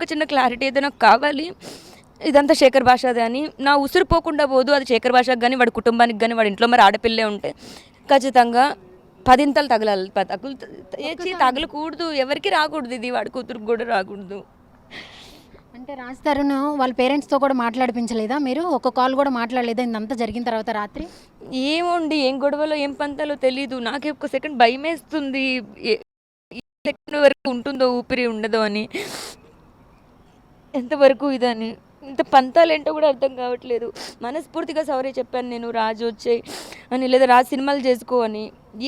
ఒక చిన్న క్లారిటీ అయితే నాకు కావాలి. ఇదంతా శేఖర్ భాషదే అని నా ఉసురు పోకుండా పోదు. అది శేఖర్ భాషకు కానీ వాడి కుటుంబానికి కానీ వాడి ఇంట్లో మరి ఆడపిల్లే ఉంటే ఖచ్చితంగా పదింతలు తగలాలి. తగలకూడదు, ఎవరికి రాకూడదు, ఇది వాడి కూతురుకు కూడా రాకూడదు. అంటే రాజ్ తరుణ్ వాళ్ళ పేరెంట్స్తో కూడా మాట్లాడిపించలేదా మీరు? ఒక కాల్ కూడా మాట్లాడలేదా ఇదంతా జరిగిన తర్వాత రాత్రి? ఏమోండి, ఏం గొడవలో ఏం పంతాలో తెలీదు. నాకే ఒక సెకండ్ భయమేస్తుంది, సెకండ్ వరకు ఉంటుందో ఊపిరి ఉండదో అని, ఎంతవరకు ఇదని. ఇంత పంతాలు ఏంటో కూడా అర్థం కావట్లేదు. మనస్ఫూర్తిగా సారీ చెప్పాను నేను, రాజు వచ్చాయి అని, లేదా రాజు సినిమాలు చేసుకో అని.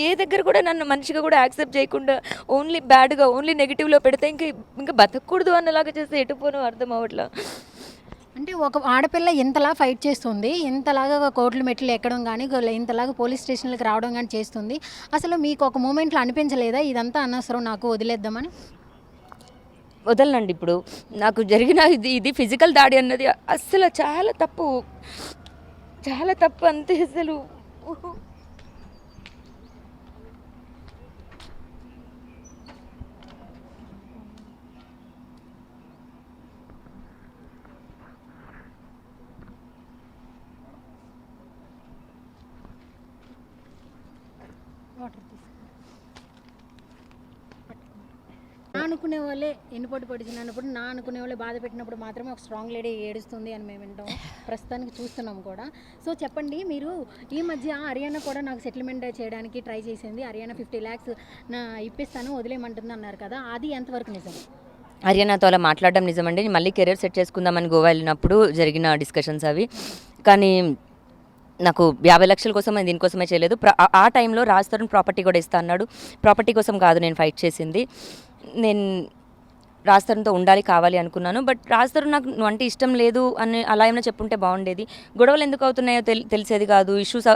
ఏ దగ్గర కూడా నన్ను మనిషిగా కూడా యాక్సెప్ట్ చేయకుండా ఓన్లీ బ్యాడ్గా, ఓన్లీ నెగిటివ్లో పెడితే ఇంకా బతకూడదు అన్నలాగా చేస్తే ఎటుపోనో అర్థం అవ్వట్లా. అంటే ఒక ఆడపిల్ల ఇంతలా ఫైట్ చేస్తుంది, ఇంతలాగా కోర్టులు మెట్లు ఎక్కడం కానీ, ఇంతలాగా పోలీస్ స్టేషన్లకు రావడం కానీ చేస్తుంది. అసలు మీకు ఒక మూమెంట్లో అనిపించలేదా ఇదంతా అనవసరం, నాకు వదిలేద్దామని? వదలనండి. ఇప్పుడు నాకు జరిగిన ఇది ఫిజికల్ దాడి అన్నది అస్సలు చాలా తప్పు, చాలా తప్పు అంతే. అసలు నా అనుకునే వాళ్ళే ఎన్నిపోటు పొడిచినప్పుడు, నా అనుకునే వాళ్ళే బాధ పెట్టినప్పుడు మాత్రమే ఒక స్ట్రాంగ్ లేడీ ఏడుస్తుంది అని మేము వింటాం, ప్రస్తుతానికి చూస్తున్నాం కూడా. సో చెప్పండి, మీరు ఈ మధ్య హర్యానా కూడా నాకు సెటిల్మెంట్ చేయడానికి ట్రై చేసింది, హర్యానా 50 lakhs నా ఇప్పిస్తాను వదిలేయమంటుంది అన్నారు కదా, అది ఎంతవరకు నిజం? హర్యానాతో అలా మాట్లాడడం నిజమండి. మళ్ళీ కెరీర్ సెట్ చేసుకుందామని గోవా వెళ్ళినప్పుడు జరిగిన డిస్కషన్స్ అవి. కానీ నాకు 50 లక్షల కోసం నేను దీనికోసమే చేయలేదు. ఆ టైంలో రాజ్ తరుణ్ ప్రాపర్టీ కూడా ఇస్తా అన్నాడు. ప్రాపర్టీ కోసం కాదు నేను ఫైట్ చేసింది. నేను రాజ్ తరుణ్తో ఉండాలి, కావాలి అనుకున్నాను. బట్ రాజ్ తరుణ్ నాకు నువ్వు అంటే ఇష్టం లేదు అని అలా ఏమైనా చెప్పుంటే బాగుండేది. గొడవలు ఎందుకు అవుతున్నాయో తెలిసేది కాదు, ఇష్యూస్